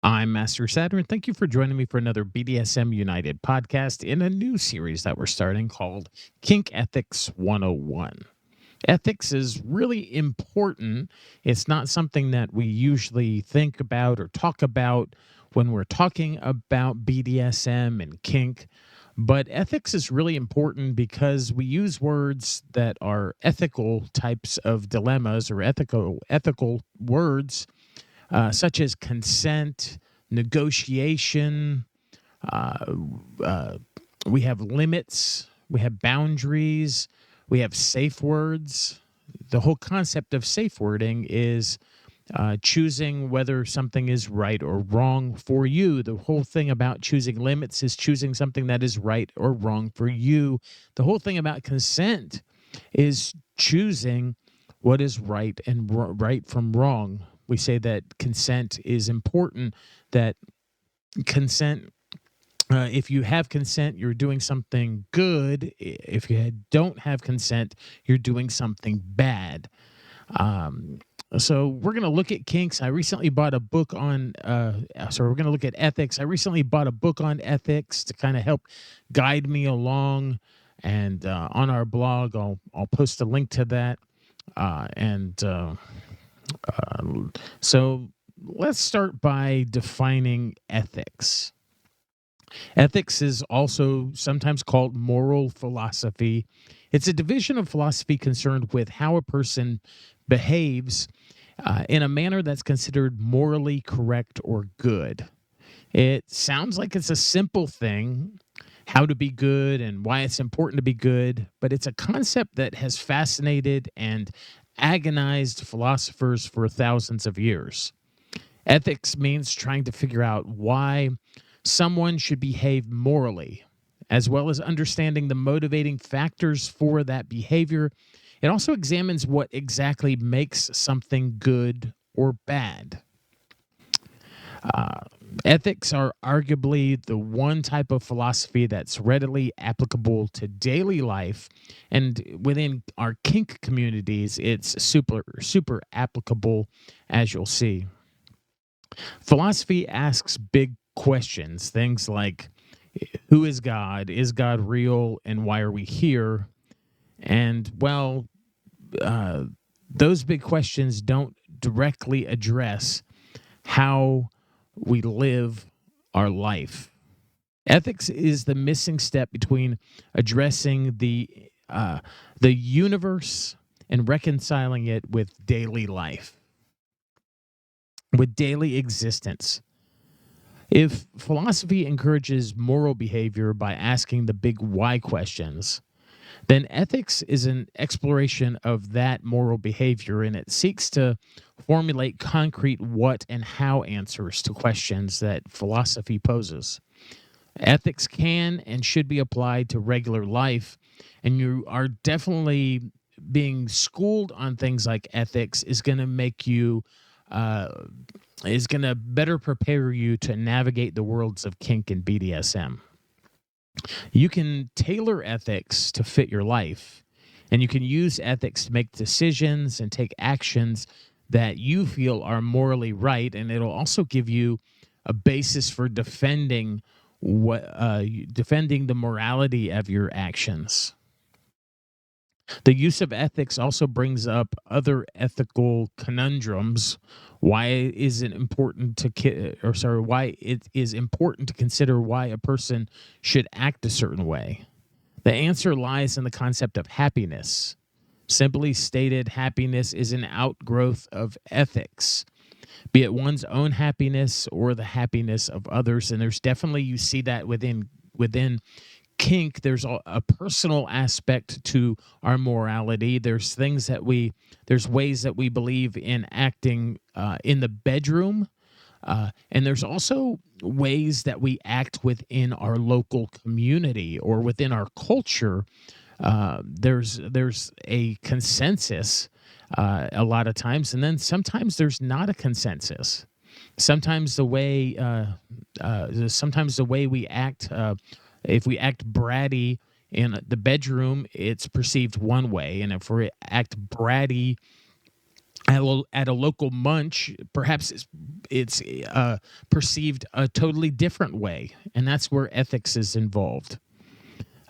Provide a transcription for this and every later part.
I'm Master Saturn. Thank you for joining me for another BDSM United podcast in a new series that we're starting called Kink Ethics 101. Ethics is really important. It's not something that we usually think about or talk about when we're talking about BDSM and kink. But ethics is really important because we use words that are ethical types of dilemmas or ethical words such as consent, negotiation. Uh, uh, we have limits, we have boundaries, we have safe words. The whole concept of safe wording is choosing whether something is right or wrong for you. The whole thing about choosing limits is choosing something that is right or wrong for you. The whole thing about consent is choosing what is right and right from wrong. We say that consent is important, that consent if you have consent, you're doing something good. If you don't have consent, you're doing something bad. Um, so we're going to look at kinks. I recently bought a book on, we're going to look at ethics. I recently bought a book on ethics to kind of help guide me along. And on our blog, I'll post a link to that. And so let's start by defining ethics. Ethics is also sometimes called moral philosophy. It's a division of philosophy concerned with how a person behaves in a manner that's considered morally correct or good. It sounds like it's a simple thing, how to be good and why it's important to be good, but it's a concept that has fascinated and agonized philosophers for thousands of years. Ethics means trying to figure out why someone should behave morally, as well as understanding the motivating factors for that behavior. It also examines what exactly makes something good or bad. Uh, Ethics are arguably the one type of philosophy that's readily applicable to daily life, and within our kink communities, it's super applicable, as you'll see. Philosophy asks big questions, things like who is God? Is God real? And why are we here? And well, uh, those big questions don't directly address how we live our life. Ethics is the missing step between addressing the universe and reconciling it with daily life, with daily existence. If philosophy encourages moral behavior by asking the big why questions, then ethics is an exploration of that moral behavior, and it seeks to formulate concrete what and how answers to questions that philosophy poses. Ethics can and should be applied to regular life, and you are definitely being schooled on things like ethics is going to make you uh, is going to better prepare you to navigate the worlds of kink and BDSM. You can tailor ethics to fit your life, and you can use ethics to make decisions and take actions that you feel are morally right, and it'll also give you a basis for defending the morality of your actions. The use of ethics also brings up other ethical conundrums. Why is it important to why it is important to consider why a person should act a certain way? The answer lies in the concept of happiness. Simply stated, happiness is an outgrowth of ethics, be it one's own happiness or the happiness of others. And there's definitely, you see that within kink, there's a personal aspect to our morality. There's ways that we believe in acting in the bedroom, and there's also ways that we act within our local community or within our culture. There's a consensus a lot of times, and then sometimes there's not a consensus. Sometimes the way we act, if we act bratty in the bedroom, it's perceived one way, and if we act bratty at a local munch, perhaps it's perceived a totally different way, and that's where ethics is involved.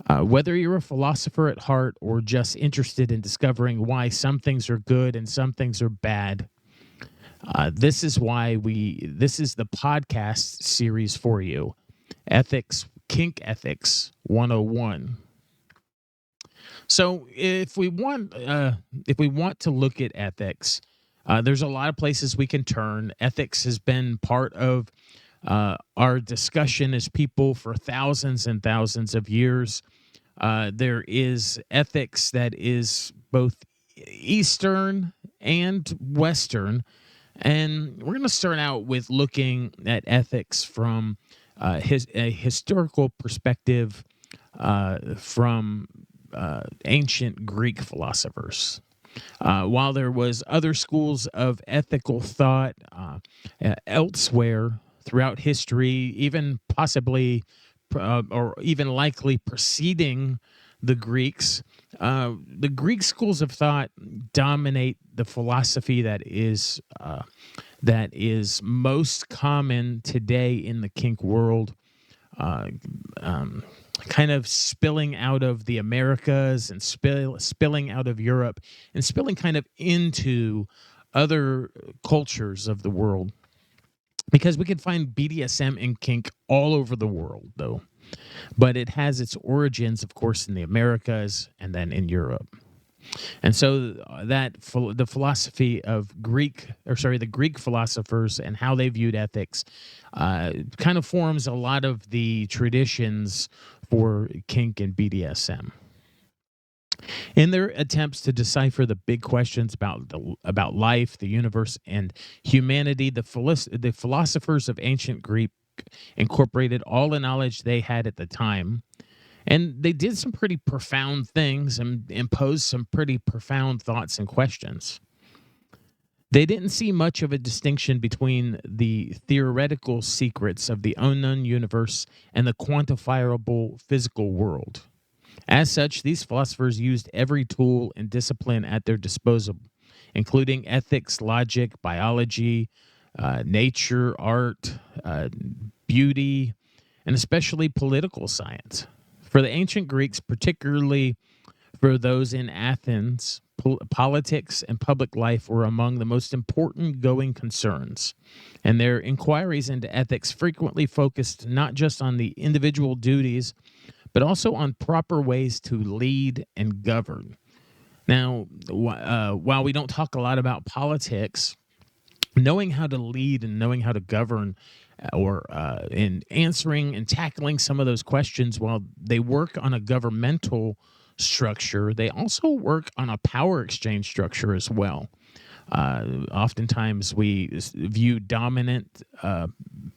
Whether you're a philosopher at heart or just interested in discovering why some things are good and some things are bad, this is the podcast series for you. Kink Ethics 101. So if we want to look at ethics, there's a lot of places we can turn. Ethics has been part of our discussion as people for thousands and thousands of years. There is ethics that is both Eastern and Western, and we're going to start out with looking at ethics from a historical perspective from ancient Greek philosophers. While there was other schools of ethical thought elsewhere throughout history, even possibly or even likely preceding the Greeks, the Greek schools of thought dominate the philosophy that is most common today in the kink world. Kind of spilling out of the Americas and spilling out of Europe and spilling kind of into other cultures of the world. Because we can find BDSM and kink all over the world, though. But it has its origins, of course, in the Americas and then in Europe. And so the philosophy of the Greek philosophers and how they viewed ethics kind of forms a lot of the traditions for kink and BDSM. In their attempts to decipher the big questions about life, the universe, and humanity, the philosophers of ancient Greek incorporated all the knowledge they had at the time. And they did some pretty profound things and imposed some pretty profound thoughts and questions. They didn't see much of a distinction between the theoretical secrets of the unknown universe and the quantifiable physical world. As such, these philosophers used every tool and discipline at their disposal, including ethics, logic, biology, nature, art, beauty, and especially political science. For the ancient Greeks, particularly for those in Athens, politics and public life were among the most important going concerns, and their inquiries into ethics frequently focused not just on the individual duties, but also on proper ways to lead and govern. Now, while we don't talk a lot about politics, knowing how to lead and knowing how to govern or in answering and tackling some of those questions, while they work on a governmental structure, they also work on a power exchange structure as well. Oftentimes we view dominant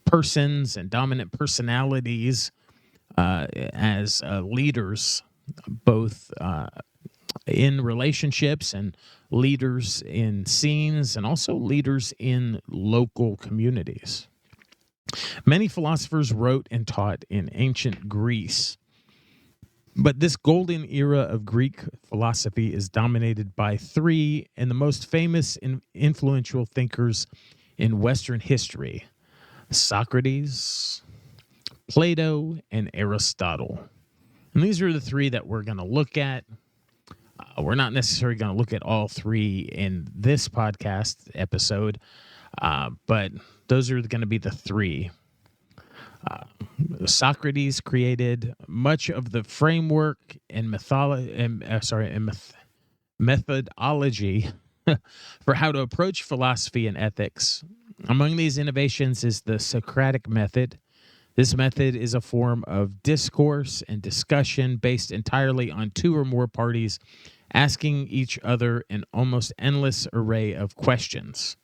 persons and dominant personalities as leaders, both in relationships and leaders in scenes and also leaders in local communities. Many philosophers wrote and taught in ancient Greece, but this golden era of Greek philosophy is dominated by three and the most famous and influential thinkers in Western history: Socrates, Plato, and Aristotle. And these are the three that we're going to look at. We're not necessarily going to look at all three in this podcast episode, but those are going to be the three. Socrates created much of the framework and methodology for how to approach philosophy and ethics. Among these innovations is the Socratic method. This method is a form of discourse and discussion based entirely on two or more parties asking each other an almost endless array of questions.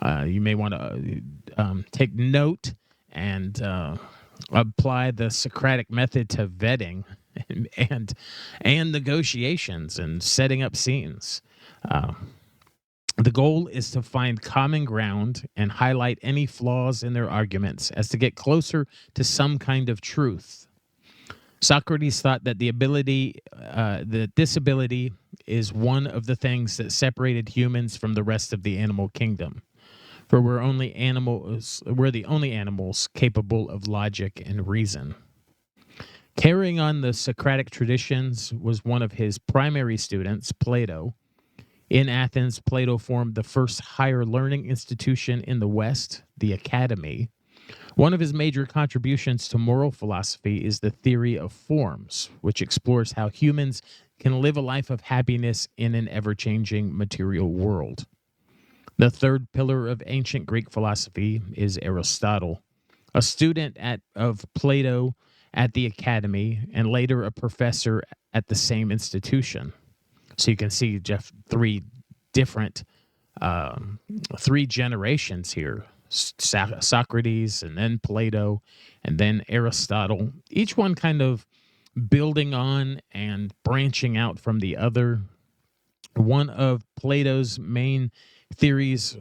You may want to take note and apply the Socratic method to vetting and negotiations and setting up scenes. The goal is to find common ground and highlight any flaws in their arguments as to get closer to some kind of truth. Socrates thought that this ability is one of the things that separated humans from the rest of the animal kingdom. For we're the only animals capable of logic and reason. Carrying on the Socratic traditions was one of his primary students, Plato. In Athens, Plato formed the first higher learning institution in the West, the Academy. One of his major contributions to moral philosophy is the theory of forms, which explores how humans can live a life of happiness in an ever-changing material world. The third pillar of ancient Greek philosophy is Aristotle, a student of Plato at the Academy and later a professor at the same institution. So you can see, Jeff, three generations here. Socrates, and then Plato, and then Aristotle, each one kind of building on and branching out from the other. One of Plato's main theories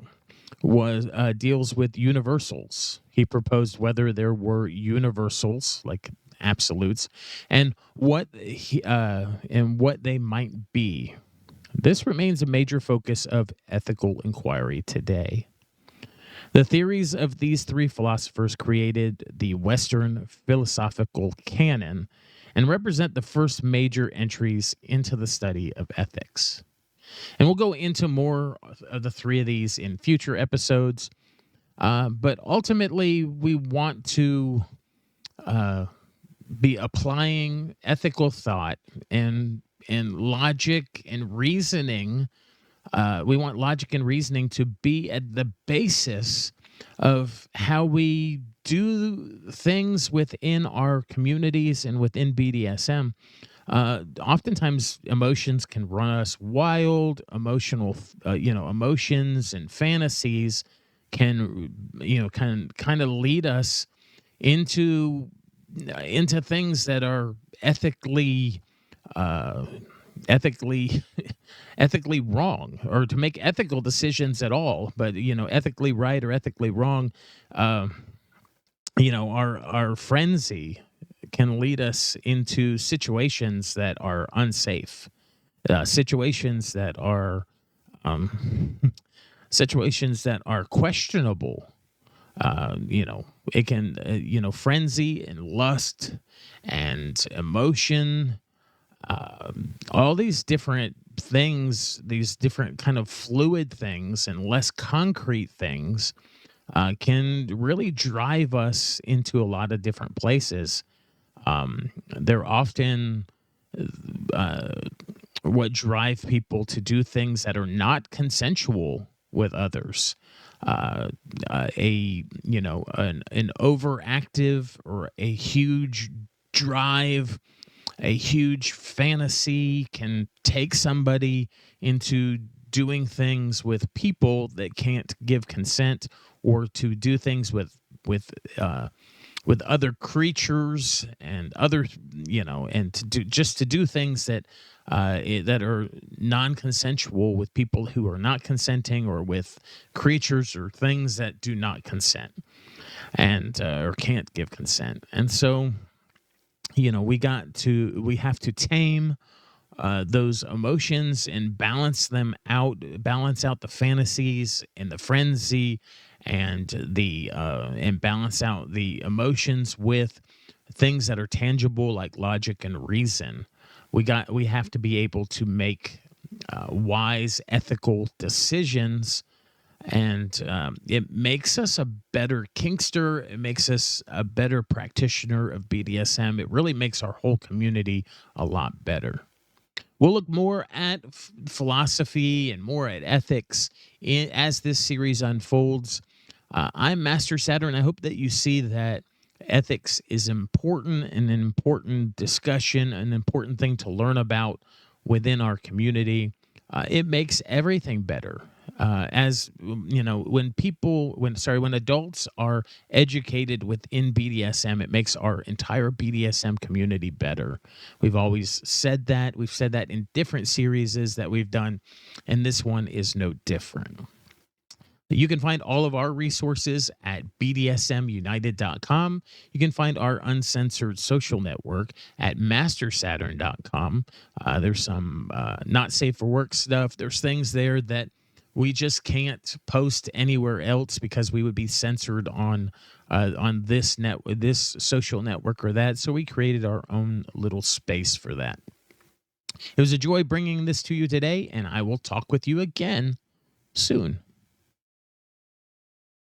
was deals with universals. He proposed whether there were universals, like absolutes, and what they might be. This remains a major focus of ethical inquiry today. The theories of these three philosophers created the Western philosophical canon and represent the first major entries into the study of ethics. And we'll go into more of the three of these in future episodes. But ultimately, we want to be applying ethical thought and logic and reasoning. We want logic and reasoning to be at the basis of how we do things within our communities and within BDSM. Oftentimes, emotions can run us wild. Emotions and fantasies can, kind of lead us into things that are ethically ethically wrong, or to make ethical decisions at all, but ethically right or ethically wrong. Our frenzy can lead us into situations that are unsafe, situations that are questionable. It can, frenzy and lust and emotion, all these different things, these different kind of fluid things and less concrete things can really drive us into a lot of different places. They're often what drive people to do things that are not consensual with others. An overactive or a huge drive, a huge fantasy can take somebody into doing things with people that can't give consent, or to do things with other creatures and other, and to do things that that are non-consensual with people who are not consenting, or with creatures or things that do not consent and or can't give consent. And so, we have to tame those emotions and balance out the fantasies and the frenzy, and balance out the emotions with things that are tangible, like logic and reason. We have to be able to make wise, ethical decisions, and it makes us a better kinkster. It makes us a better practitioner of BDSM. It really makes our whole community a lot better. We'll look more at philosophy and more at ethics as this series unfolds. I'm Master Saturn. I hope that you see that ethics is important, and an important discussion, an important thing to learn about within our community. It makes everything better. When adults are educated within BDSM, it makes our entire BDSM community better. We've always said that. We've said that in different series that we've done, and this one is no different. You can find all of our resources at bdsmunited.com. You can find our uncensored social network at mastersaturn.com. There's some not safe for work stuff. There's things there that we just can't post anywhere else because we would be censored on this social network or that. So we created our own little space for that. It was a joy bringing this to you today, and I will talk with you again soon.